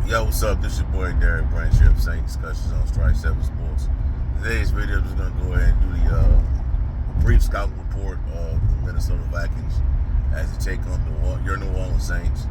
Yo, what's up? This is your boy Derek Branship, Saint Discussions on Strike 7 Sports. Today's video is going to go ahead and do the brief scouting report of the Minnesota Vikings as they take on your New Orleans Saints.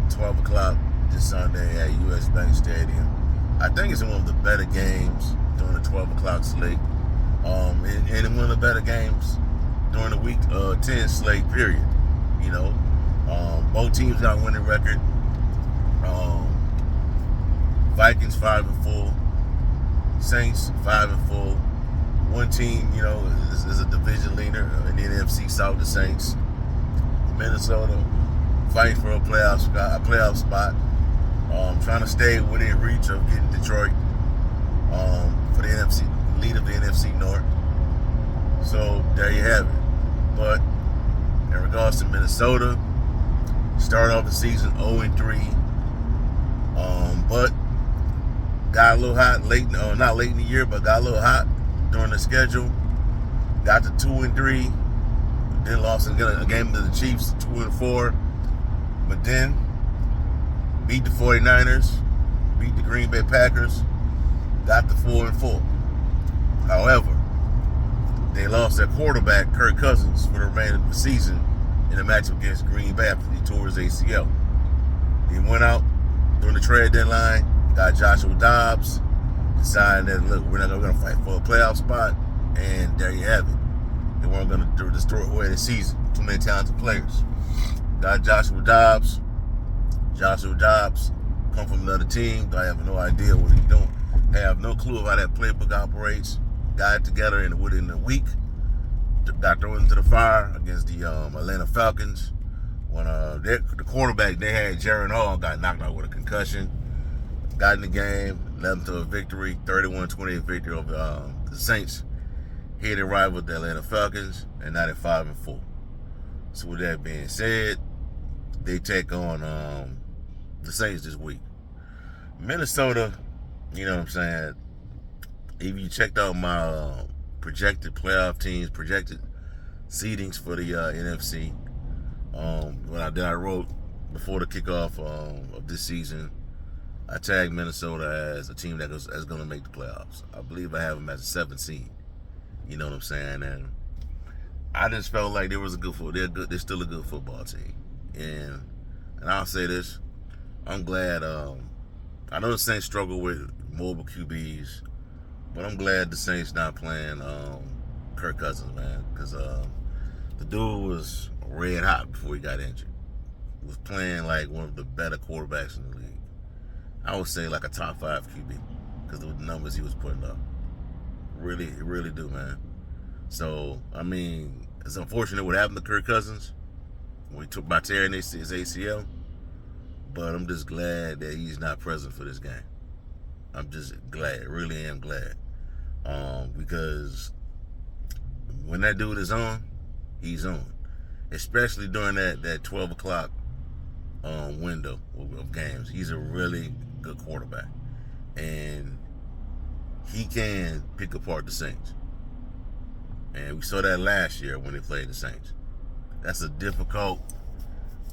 12 o'clock this Sunday at US Bank Stadium. I think it's one of the better games during the 12 o'clock slate. And one of the better games during the week 10 slate period. You know, both teams got a winning record. Vikings 5-4, Saints 5-4. One team, you know, is a division leader in the NFC South. The Saints. Minnesota fighting for a playoff spot. Trying to stay within reach of getting Detroit for the NFC lead of the NFC North. So there you have it. But in regards to Minnesota, start off the season 0-3. But got a little hot not late in the year, but got a little hot during the schedule. Got to 2-3. Then lost a game to the Chiefs, 2-4. But then beat the 49ers, beat the Green Bay Packers, got to 4-4. However, they lost their quarterback, Kirk Cousins, for the remainder of the season in a matchup against Green Bay after he tore his ACL. He went out during the trade deadline, got Joshua Dobbs, decided that, look, we're going to fight for a playoff spot, and there you have it. They weren't going to destroy away the season. Too many talented players. Got Joshua Dobbs. Joshua Dobbs come from another team. I have no idea what he's doing. I have no clue of how that playbook operates. Got it together within a week. Got thrown into the fire against the Atlanta Falcons. When the quarterback they had, Jaron Hall, got knocked out with a concussion. Got in the game, led them to a victory, 31-28 victory over the Saints. Here they rival the Atlanta Falcons, and now they're 5-4. So with that being said, they take on the Saints this week. Minnesota, you know what I'm saying? If you checked out my projected playoff teams, projected seedings for the NFC, when I wrote before the kickoff of this season, I tagged Minnesota as a team that's going to make the playoffs. I believe I have them as a 7th seed. You know what I'm saying? And I just felt like there was a good football. They're still a good football team. And I'll say this, I'm glad. I know the Saints struggle with mobile QBs, but I'm glad the Saints not playing Kirk Cousins, man, because the dude was red hot before he got injured. He was playing like one of the better quarterbacks in the league. I would say like a top 5 QB because of the numbers he was putting up. Really do, man. So, I mean, it's unfortunate what happened to Kirk Cousins when he took by tearing his ACL, but I'm just glad that he's not present for this game. I'm just glad, really am glad, because when that dude is on, he's on, especially during that 12 o'clock window of games. He's a really good quarterback, and he can pick apart the Saints. And we saw that last year when they played the Saints. That's a difficult,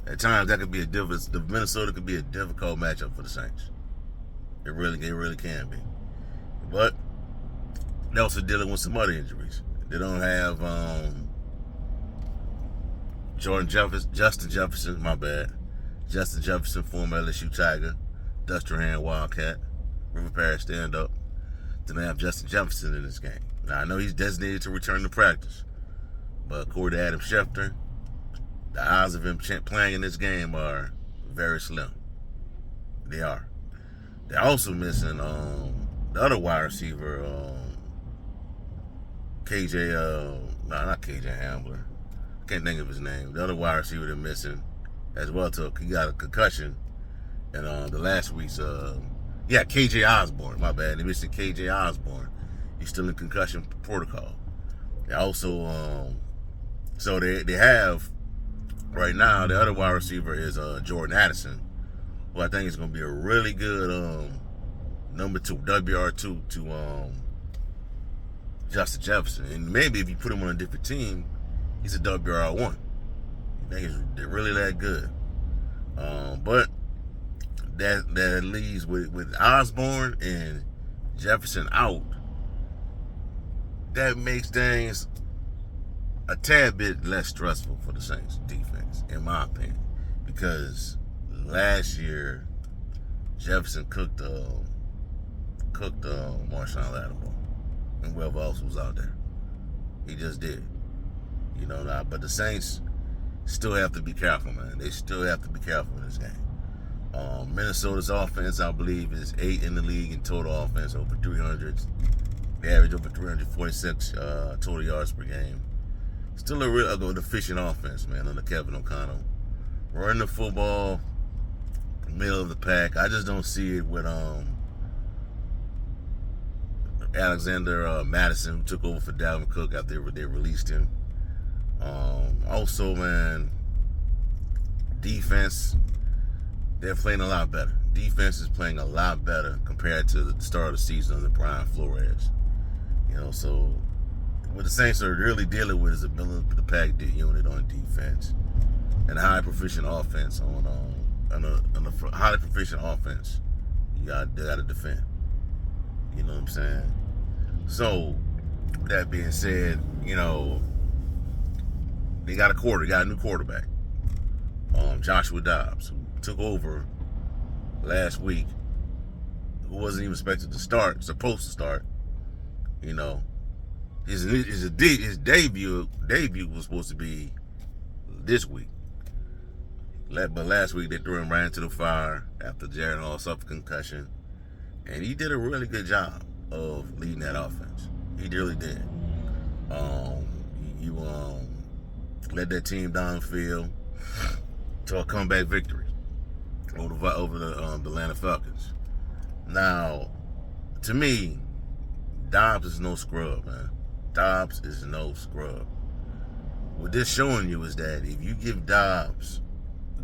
at times that could be the Minnesota could be a difficult matchup for the Saints. It really can be. But they're also dealing with some other injuries. They don't have Justin Jefferson, my bad. Justin Jefferson, former LSU Tiger, Dustin Wildcat, River Parish stand-up. Then they have Justin Jefferson in this game. Now, I know he's designated to return to practice, but according to Adam Schefter, the odds of him playing in this game are very slim. They are. They're also missing the other wide receiver, not KJ Hamler. Can't think of his name. The other wide receiver they're missing as well, too. He got a concussion in the last week's. KJ Osborne. My bad. They're missing KJ Osborne. He's still in concussion protocol. They also, so they have right now the other wide receiver is Jordan Addison, who I think is going to be a really good number 2, WR2 to Justin Jefferson. And maybe if you put him on a different team, he's a WR1. I think they're really that good. But that leaves with Osborne and Jefferson out, that makes things a tad bit less stressful for the Saints defense, in my opinion, because last year Jefferson cooked Marshawn Lattimore and whoever else was out there. He just did. But the Saints still have to be careful, man. They still have to be careful in this game. Minnesota's offense, I believe, is 8th in the league in total offense, over 300s. They average over 346 total yards per game. Still a real good efficient offense, man, under Kevin O'Connell. Running the football, middle of the pack. I just don't see it with Alexander Madison, who took over for Dalvin Cook after they released him. Also, man, defense, they're playing a lot better. Defense is playing a lot better compared to the start of the season under Brian Flores. So what the Saints are really dealing with is a middle of the pack unit on defense and a highly proficient offense on a highly proficient offense. They got to defend. You know what I'm saying? So, with that being said, they got a new quarterback, Joshua Dobbs, who took over last week, who wasn't even supposed to start. His debut was supposed to be this week. But last week they threw him right into the fire after Jared Hall suffered concussion. And he did a really good job of leading that offense. He really did. You led that team downfield to a comeback victory over the Atlanta Falcons. Now, to me, Dobbs is no scrub, man. Dobbs is no scrub. What this showing you is that if you give Dobbs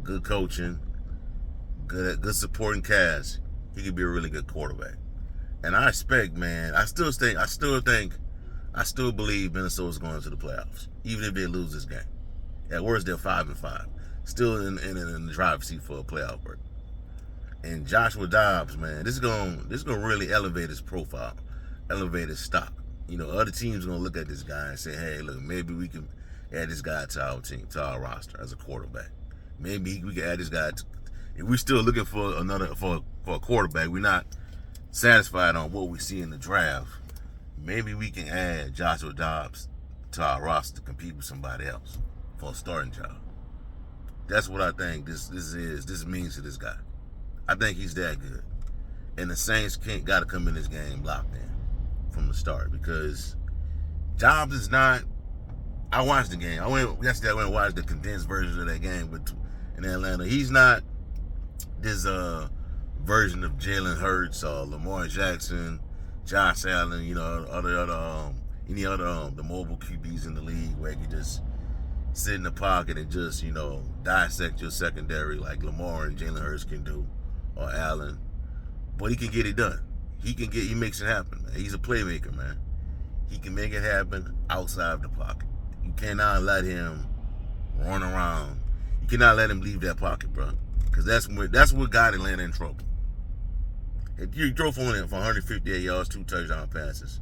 good coaching, good supporting cast, he could be a really good quarterback. And I expect, man, I still believe Minnesota's going to the playoffs, even if they lose this game. At worst, they're 5-5, still in the driver's seat for a playoff berth. And Joshua Dobbs, man, this is gonna really elevate his profile, elevate his stock. Other teams are gonna look at this guy and say, hey, look, maybe we can add this guy to our team, to our roster as a quarterback. Maybe we can add this guy. If we're still looking for a quarterback, we're not satisfied on what we see in the draft. Maybe we can add Joshua Dobbs to our roster to compete with somebody else for a starting job. That's what I think this means to this guy. I think he's that good. And the Saints got to come in this game locked in from the start, because Dobbs is not. I watched the game. Yesterday I went and watched the condensed version of that game in Atlanta. He's not this version of Jalen Hurts or Lamar Jackson, Josh Allen, any other the mobile QBs in the league where you just sit in the pocket and just dissect your secondary like Lamar and Jalen Hurts can do, or Allen. But he can get it done. He makes it happen, man. He's a playmaker, man. He can make it happen outside of the pocket. You cannot let him run around. You cannot let him leave that pocket, bro. Because that's what got Atlanta in trouble. If you throw for 158 yards, 2 touchdown passes,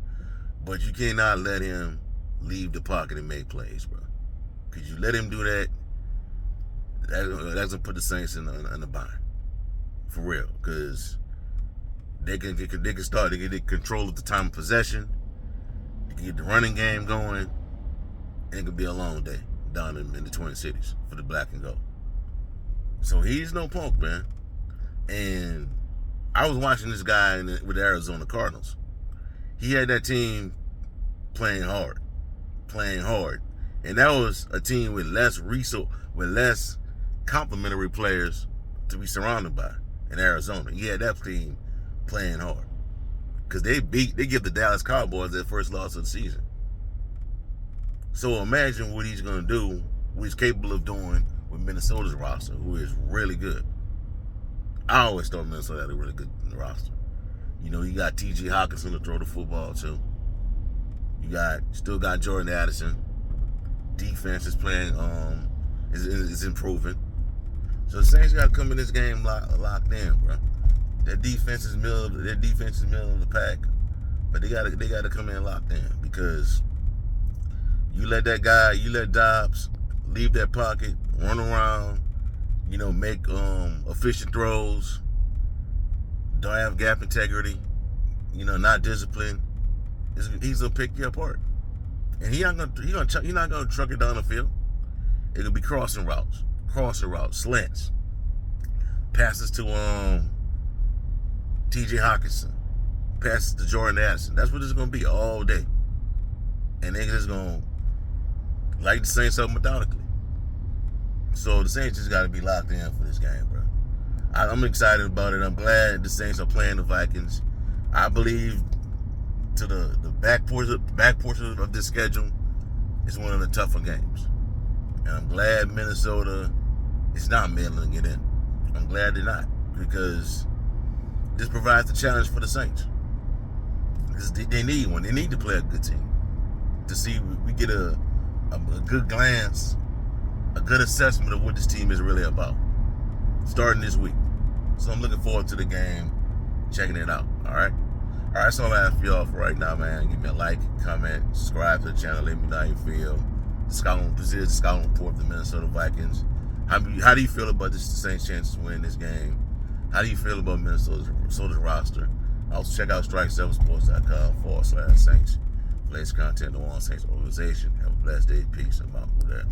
but you cannot let him leave the pocket and make plays, bro. Because you let him do that, that's going to put the Saints in the bind. For real. Because they can get control of the time of possession. They can get the running game going. And it could be a long day down in the Twin Cities for the black and gold. So he's no punk, man. And I was watching this guy with the Arizona Cardinals. He had that team playing hard. And that was a team with less complementary players to be surrounded by in Arizona. He had that team playing hard. Because they give the Dallas Cowboys their first loss of the season. So imagine what he's going to do, what he's capable of doing with Minnesota's roster, who is really good. I always thought Minnesota had a really good roster. You got T.J. Hawkinson to throw the football to. You still got Jordan Addison. Defense is playing, is improving. So the Saints got to come in this game locked in, bro. Their defense is middle of the pack, but they gotta come in locked in, because you let Dobbs leave that pocket, run around, make efficient throws, don't have gap integrity, not disciplined. He's gonna pick you apart, and he's not gonna truck it down the field. It'll be crossing routes, slants, passes to T.J. Hawkinson, passes to Jordan Addison. That's what it's gonna be all day, and they're just gonna light the Saints up methodically. So the Saints just got to be locked in for this game, bro. I'm excited about it. I'm glad the Saints are playing the Vikings. I believe to the back portion of this schedule is one of the tougher games. And I'm glad Minnesota is not mailing it in. I'm glad they're not, because this provides a challenge for the Saints. Because they need one. They need to play a good team to see we get a good glance, a good assessment of what this team is really about, starting this week. So I'm looking forward to the game, checking it out. All right, that's all I have for y'all for right now, man. Give me a like, comment, subscribe to the channel. Let me know how you feel. This is the scouting report of the Minnesota Vikings. How do you feel about the Saints' chances to win this game? How do you feel about Minnesota's roster? Also check out strike7sports.com/Saints. Latest content, the One Saints organization. Have a blessed day. Peace. I'm out with that.